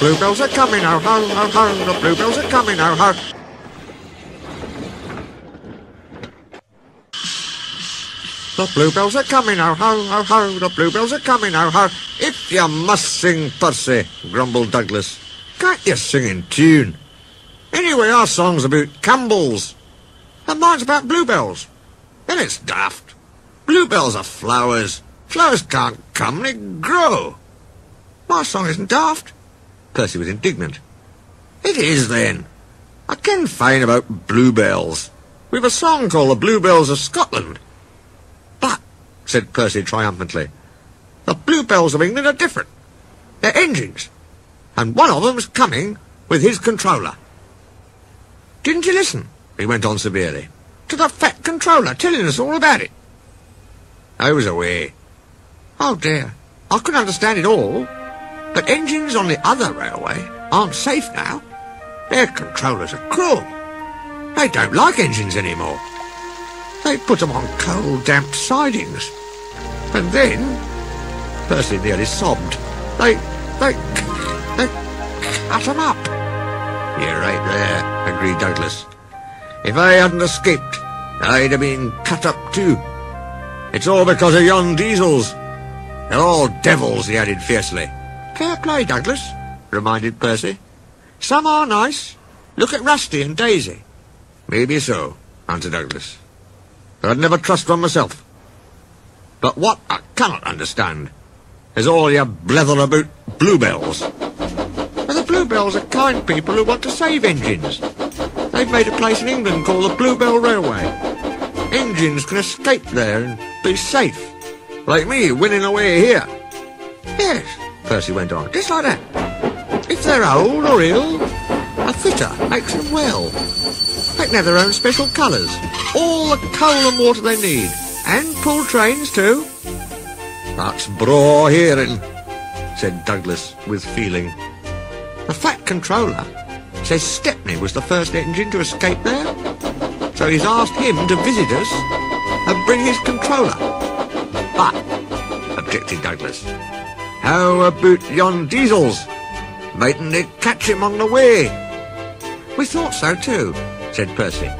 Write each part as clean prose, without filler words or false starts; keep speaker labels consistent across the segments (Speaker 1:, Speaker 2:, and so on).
Speaker 1: bluebells are coming, oh ho, ho, ho, the bluebells are coming, oh ho. The bluebells are coming, oh ho, ho, ho, the bluebells are coming, oh ho. If you must sing, Percy, grumbled Douglas, can't you sing in tune? Anyway, our song's about Campbells, and mine's about bluebells. Then it's daft. Bluebells are flowers. Flowers can't come, they grow. My song isn't daft. Percy was indignant. It is, then. I ken fine about bluebells. We've a song called The Bluebells of Scotland. But, said Percy triumphantly, the bluebells of England are different. They're engines, and one of them's coming with his controller. Didn't you listen, he went on severely, to the fat controller telling us all about it? I was away. Oh dear, I couldn't understand it all, but engines on the other railway aren't safe now. Their controllers are cruel. They don't like engines anymore. They put them on cold, damp sidings. And then, Percy nearly sobbed, they cut them up. You're right there, agreed Douglas. If I hadn't escaped, I'd have been cut up too. It's all because of yon diesels. They're all devils, he added fiercely. Fair play, Douglas, reminded Percy. Some are nice. Look at Rusty and Daisy. Maybe so, answered Douglas. But I'd never trust one myself. But what I cannot understand is all your blether about bluebells. Well, the bluebells are kind people who want to save engines. They've made a place in England called the Bluebell Railway. Engines can escape there and be safe. Like me winning away here. Yes, Percy went on, just like that. If they're old or ill, a fitter makes them well. They can have their own special colours, all the coal and water they need, and pull trains too. That's braw hearing, said Douglas with feeling. The fat controller says Stepney was the first engine to escape there, so he's asked him to visit us and bring his controller. But, objected Douglas, how about yon diesels? Mightn't they catch him on the way? We thought so too, said Percy.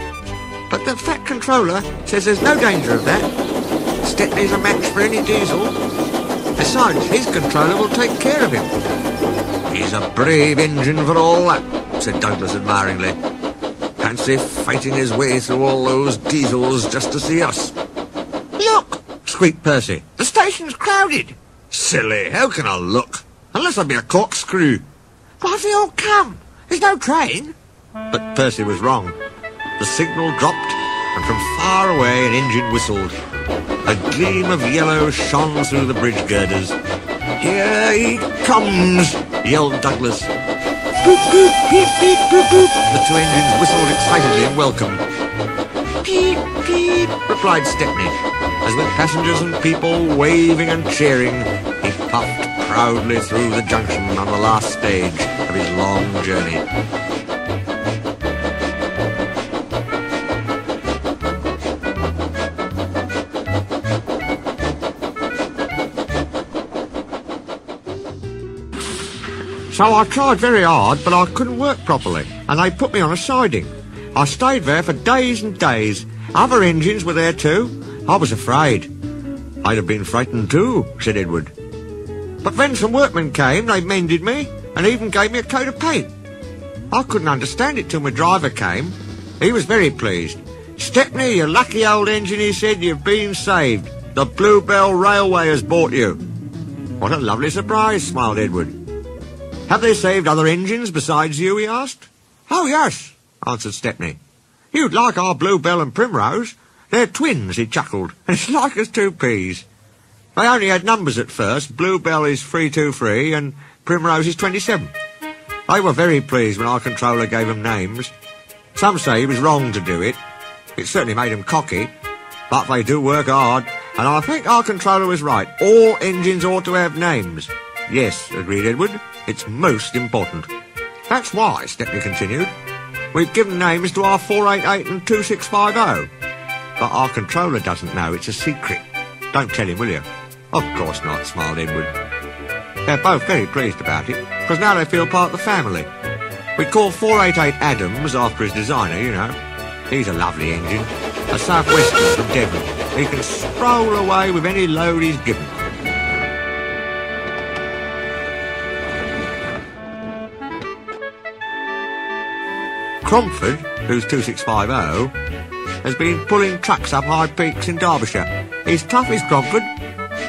Speaker 1: But the fat controller says there's no danger of that. Stepney's a match for any diesel. Besides, his controller will take care of him. He's a brave engine for all that, said Douglas admiringly. Fancy fighting his way through all those diesels just to see us. Look, squeaked Percy, the station's crowded. Silly, how can I look? Unless I be a corkscrew. Why have they all come? There's no train. But Percy was wrong. The signal dropped, and from far away an engine whistled. A gleam of yellow shone through the bridge girders. Here he comes, yelled Douglas. Boop, boop, beep, beep, boop, boop. The two engines whistled excitedly in welcome. Peep, peep, replied Stepney, as with passengers and people waving and cheering, he puffed proudly through the junction on the last stage of his long journey. So I tried very hard, but I couldn't work properly, and they put me on a siding. I stayed there for days and days. Other engines were there too. I was afraid. I'd have been frightened too, said Edward. But then some workmen came, they mended me, and even gave me a coat of paint. I couldn't understand it till my driver came. He was very pleased. Stepney, you lucky old engine, he said, you've been saved. The Bluebell Railway has bought you. What a lovely surprise, smiled Edward. Have they saved other engines besides you, he asked. Oh, yes, answered Stepney. You'd like our Bluebell and Primrose. They're twins, he chuckled, and it's like as two peas. They only had numbers at first. Bluebell is 323 and Primrose is 27. They were very pleased when our controller gave them names. Some say he was wrong to do it. It certainly made them cocky, but they do work hard, and I think our controller was right. All engines ought to have names. Yes, agreed Edward. It's most important. That's why, Stepney continued, we've given names to our 488 and 2650. But our controller doesn't know. It's a secret. Don't tell him, will you? Of course not, smiled Edward. They're both very pleased about it, because now they feel part of the family. We call 488 Adams after his designer, you know. He's a lovely engine, a southwesterner from Devon. He can stroll away with any load he's given. Cromford, who's 2650, has been pulling trucks up high peaks in Derbyshire. He's tough, is Cromford.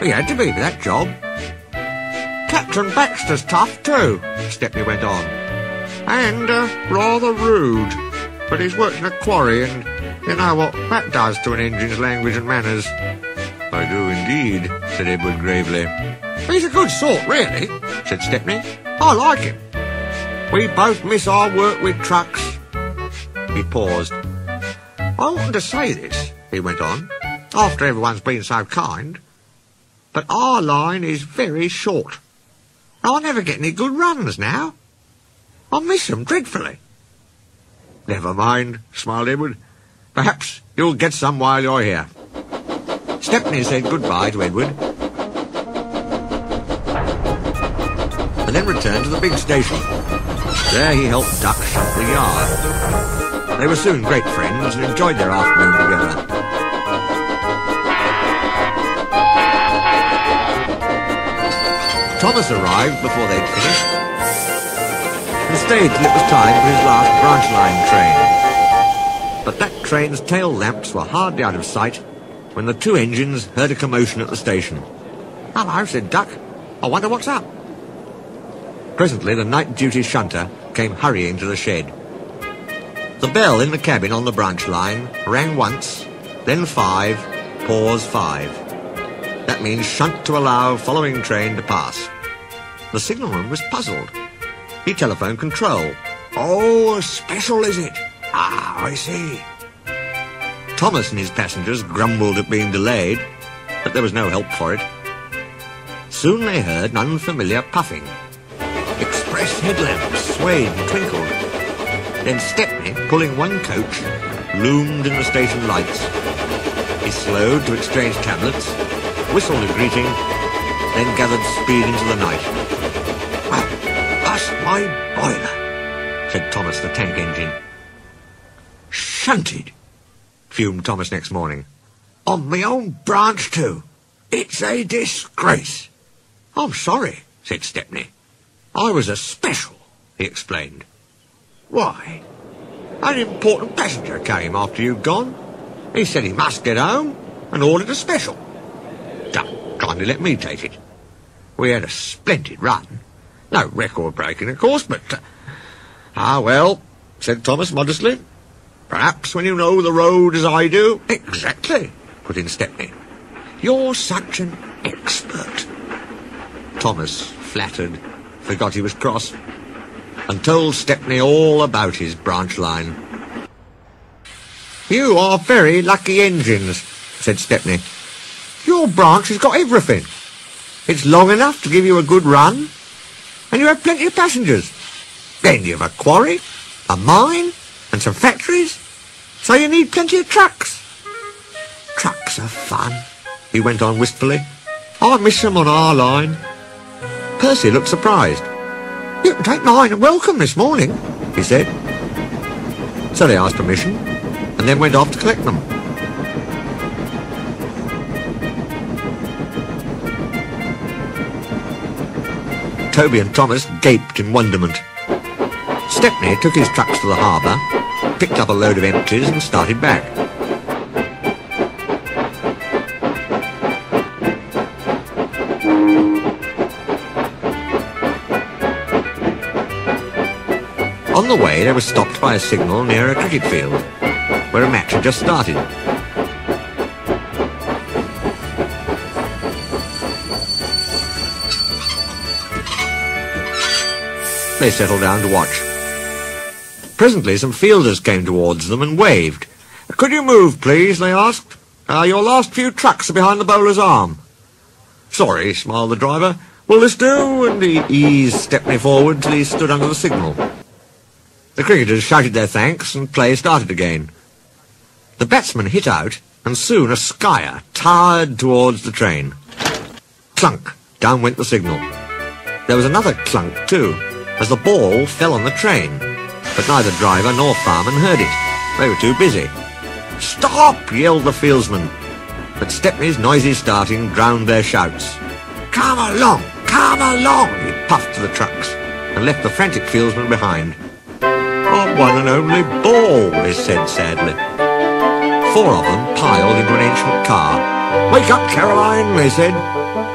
Speaker 1: He had to be for that job. Captain Baxter's tough too, Stepney went on. And rather rude. But he's worked in a quarry, and you know what that does to an engine's language and manners. I do indeed, said Edward gravely. He's a good sort, really, said Stepney. I like him. We both miss our work with trucks. He paused. I oughtn't to say this, he went on, after everyone's been so kind, but our line is very short. I never get any good runs now. I miss them dreadfully. Never mind, smiled Edward. Perhaps you'll get some while you're here. Stepney said goodbye to Edward, and then returned to the big station. There he helped Duck shut the yard. They were soon great friends and enjoyed their afternoon together. Thomas arrived before they'd finished and stayed till it was time for his last branch line train. But that train's tail lamps were hardly out of sight when the two engines heard a commotion at the station. Hello, said Duck. I wonder what's up. Presently the night duty shunter came hurrying to the shed. The bell in the cabin on the branch line rang once, then 5, pause 5. That means shunt to allow following train to pass. The signalman was puzzled. He telephoned control. Oh, a special, is it? Ah, I see. Thomas and his passengers grumbled at being delayed, but there was no help for it. Soon they heard an unfamiliar puffing. Express headlamps swayed and twinkled. Then Stepney, pulling one coach, loomed in the station lights. He slowed to exchange tablets, whistled a greeting, then gathered speed into the night. Well, that's my boiler, said Thomas the tank engine. Shunted, fumed Thomas next morning. On my own branch too. It's a disgrace. I'm sorry, said Stepney. I was a special, he explained. Why? An important passenger came after you'd gone. He said he must get home and ordered a special. Don't kindly let me take it. We had a splendid run. No record breaking, of course, but... well, said Thomas modestly. Perhaps when you know the road as I do. Exactly, put in Stepney. You're such an expert. Thomas, flattered, forgot he was cross, and told Stepney all about his branch line. You are very lucky engines, said Stepney. Your branch has got everything. It's long enough to give you a good run, and you have plenty of passengers. Then you have a quarry, a mine, and some factories, so you need plenty of trucks. Trucks are fun, he went on wistfully. I miss them on our line. Percy looked surprised. You can take mine and welcome this morning, he said. So they asked permission, and then went off to collect them. Toby and Thomas gaped in wonderment. Stepney took his trucks to the harbour, picked up a load of empties and started back. On the way, they were stopped by a signal near a cricket field, where a match had just started. They settled down to watch. Presently, some fielders came towards them and waved. "Could you move, please?" they asked. "Your last few trucks are behind the bowler's arm." "Sorry," smiled the driver. "Will this do?" And he eased Stepney forward till he stood under the signal. The cricketers shouted their thanks, and play started again. The batsman hit out, and soon a skyer towered towards the train. Clunk! Down went the signal. There was another clunk too, as the ball fell on the train, but neither driver nor fireman heard it. They were too busy. "Stop!" yelled the fieldsman, but Stepney's noisy starting drowned their shouts. Come along! He puffed to the trucks and left the frantic fieldsman behind. "Our one and only ball," they said sadly. 4 of them piled into an ancient car. "Wake up, Caroline," they said.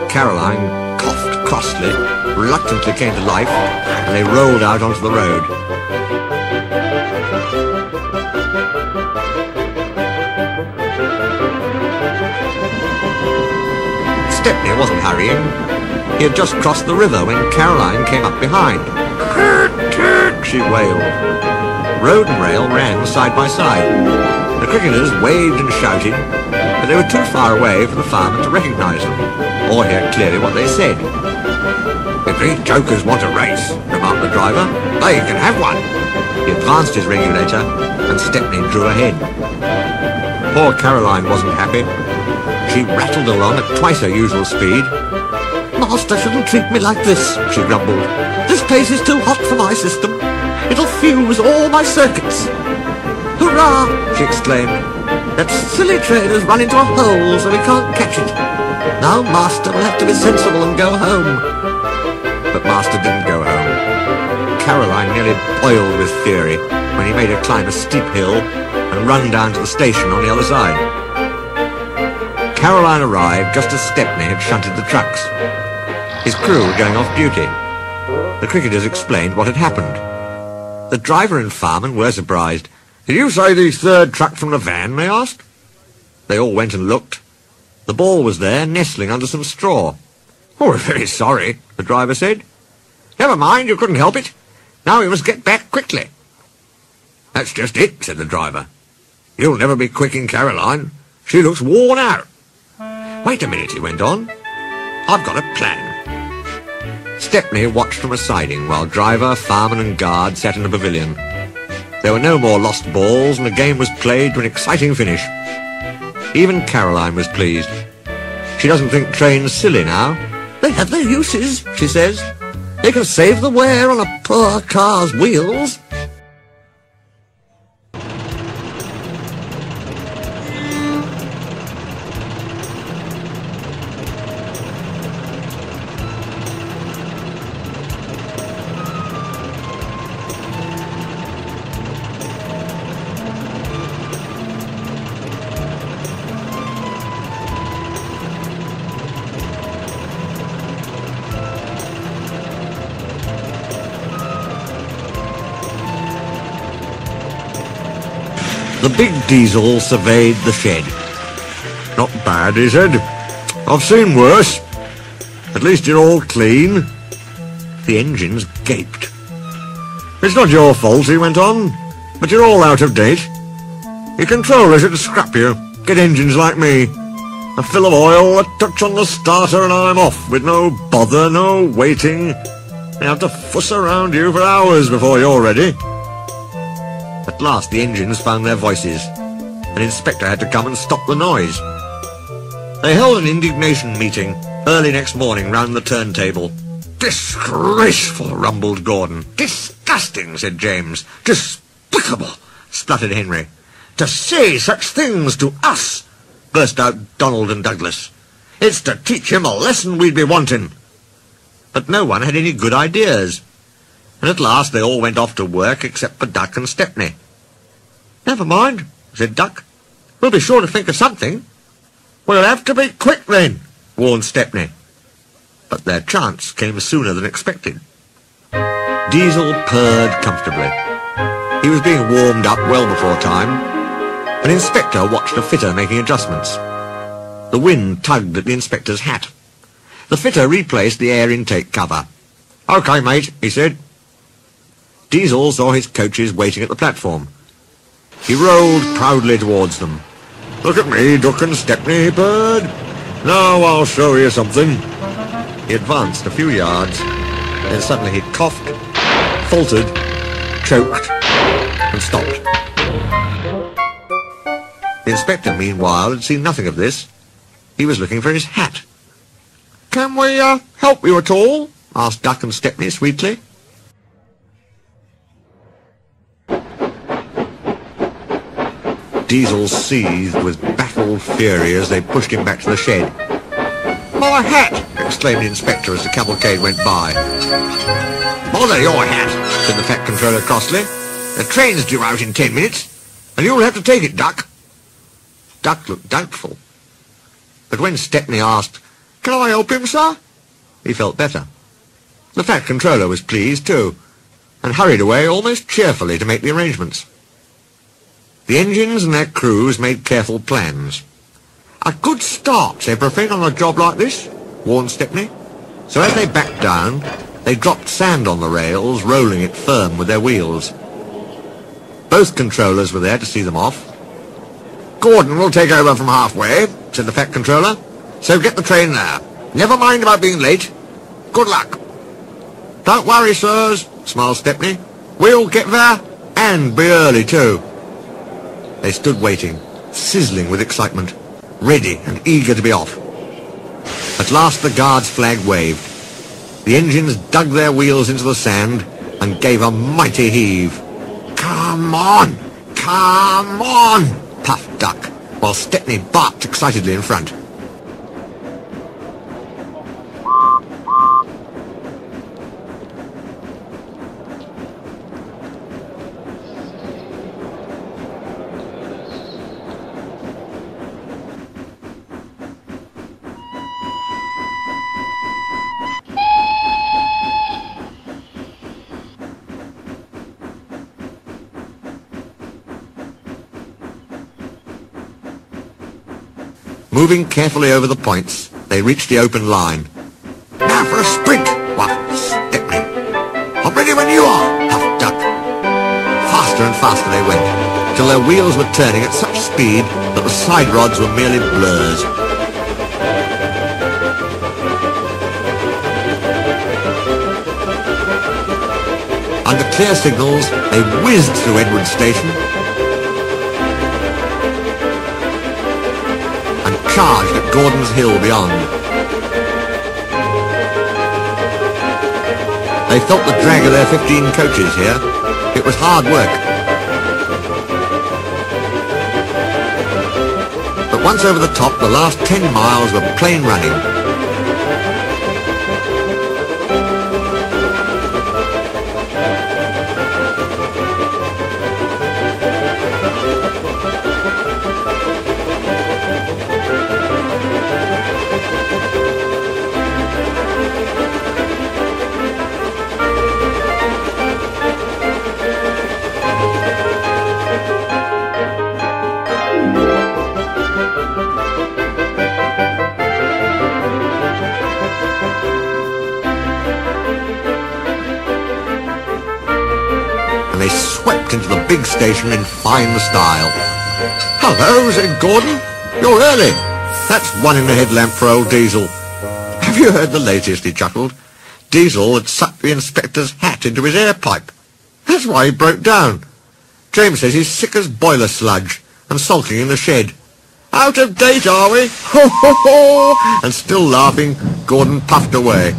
Speaker 1: Caroline coughed crossly, reluctantly came to life, and they rolled out onto the road. Stepney wasn't hurrying. He had just crossed the river when Caroline came up behind. "Toot, toot," she wailed. Road and rail ran side by side. The cricketers waved and shouted, but they were too far away for the fireman to recognise them, or hear clearly what they said. "The great jokers want a race," remarked the driver. "They can have one." He advanced his regulator, and Stepney drew ahead. Poor Caroline wasn't happy. She rattled along at twice her usual speed. "Master shouldn't treat me like this," she grumbled. "This place is too hot for my system. It'll fuse all my circuits." "Hurrah!" she exclaimed. "That silly train has run into a hole, so we can't catch it. Now Master will have to be sensible and go home." But Master didn't go home. Caroline nearly boiled with fury when he made her climb a steep hill and run down to the station on the other side. Caroline arrived just as Stepney had shunted the trucks. His crew were going off duty. The cricketers explained what had happened. The driver and fireman were surprised. "Did you say the 3rd truck from the van?" they asked. They all went and looked. The ball was there, nestling under some straw. "Oh, we're very sorry," the driver said. "Never mind, you couldn't help it. Now we must get back quickly." "That's just it," said the driver. "You'll never be quick in Caroline. She looks worn out." "Wait a minute," he went on. "I've got a plan." Stepney watched from a siding while driver, fireman and guard sat in the pavilion. There were no more lost balls, and the game was played to an exciting finish. Even Caroline was pleased. She doesn't think trains silly now. "They have their uses," she says. "They can save the wear on a poor car's wheels." The big diesel surveyed the shed. "Not bad," he said. "I've seen worse. At least you're all clean." The engines gaped. "It's not your fault," he went on, "but you're all out of date. Your controller should scrap you. Get engines like me. A fill of oil, a touch on the starter, and I'm off, with no bother, no waiting. They have to fuss around you for hours before you're ready." At last the engines found their voices. An inspector had to come and stop the noise. They held an indignation meeting early next morning round the turntable. "Disgraceful," rumbled Gordon. "Disgusting," said James. "Despicable," spluttered Henry. "To say such things to us," burst out Donald and Douglas. "It's to teach him a lesson we'd be wanting." But no one had any good ideas, and at last they all went off to work except for Duck and Stepney. "Never mind," said Duck. "We'll be sure to think of something." "We'll have to be quick then," warned Stepney. But their chance came sooner than expected. Diesel purred comfortably. He was being warmed up well before time. An inspector watched a fitter making adjustments. The wind tugged at the inspector's hat. The fitter replaced the air intake cover. "OK, mate," he said. Diesel saw his coaches waiting at the platform. He rolled proudly towards them. "Look at me, Duck and Stepney," he purred. "Now I'll show you something." He advanced a few yards, then suddenly he coughed, faltered, choked, and stopped. The inspector, meanwhile, had seen nothing of this. He was looking for his hat. "Can we help you at all?" asked Duck and Stepney sweetly. Diesel seethed with baffled fury as they pushed him back to the shed. "My hat!" exclaimed the inspector as the cavalcade went by. "Bother your hat," said the Fat Controller crossly. "The train's due out in 10 minutes, and you'll have to take it, Duck." Duck looked doubtful. But when Stepney asked, "Can I help him, sir?" he felt better. The Fat Controller was pleased too, and hurried away almost cheerfully to make the arrangements. The engines and their crews made careful plans. "A good start's everything on a job like this," warned Stepney. So as they backed down, they dropped sand on the rails, rolling it firm with their wheels. Both controllers were there to see them off. "Gordon will take over from halfway," said the Fat Controller. "So get the train there. Never mind about being late. Good luck." "Don't worry, sirs," smiled Stepney. "We'll get there, and be early too." They stood waiting, sizzling with excitement, ready and eager to be off. At last the guard's flag waved. The engines dug their wheels into the sand and gave a mighty heave. "Come on! Come on!" puffed Duck, while Stepney barked excitedly in front. Moving carefully over the points, they reached the open line. "Now for a sprint!" whuffed Stepney. "I'm ready when you are!" puffed Duck. Faster and faster they went, till their wheels were turning at such speed that the side rods were merely blurs. Under clear signals, they whizzed through Edward Station and charged at Gordon's Hill beyond. They felt the drag of their 15 coaches here. It was hard work. But once over the top, the last 10 miles were plain running. And they swept into the big station in fine style. "Hello," said Gordon. "You're early. That's one in the headlamp for old Diesel." "Have you heard the latest?" he chuckled. "Diesel had sucked the inspector's hat into his air pipe. That's why he broke down. James says he's sick as boiler sludge and sulking in the shed. Out of date, are we? Ho, ho, ho!" And still laughing, Gordon puffed away.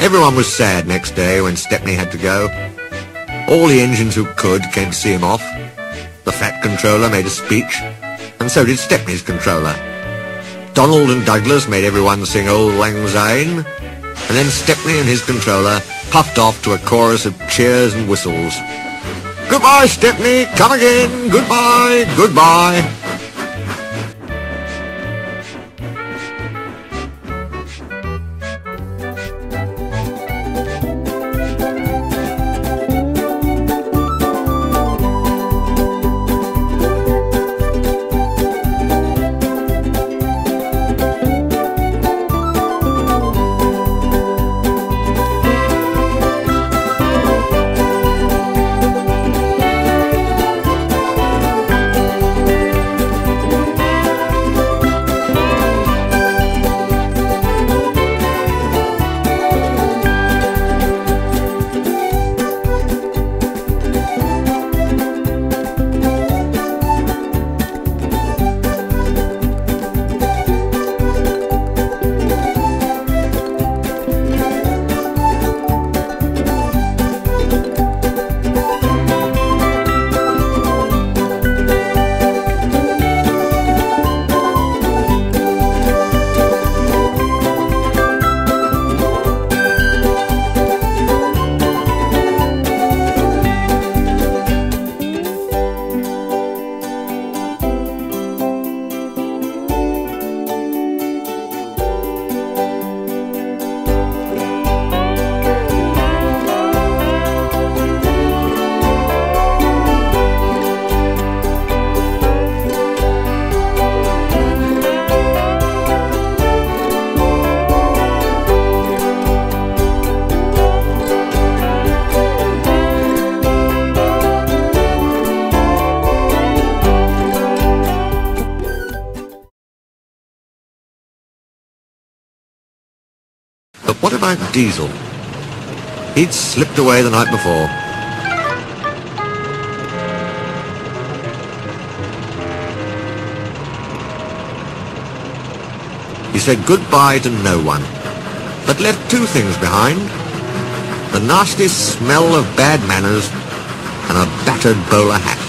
Speaker 1: Everyone was sad next day when Stepney had to go. All the engines who could came to see him off. The Fat Controller made a speech, and so did Stepney's controller. Donald and Douglas made everyone sing Old Lang Syne, and then Stepney and his controller puffed off to a chorus of cheers and whistles. "Goodbye, Stepney, come again, goodbye, goodbye." But what about Diesel? He'd slipped away the night before. He said goodbye to no one, but left two things behind: the nasty smell of bad manners and a battered bowler hat.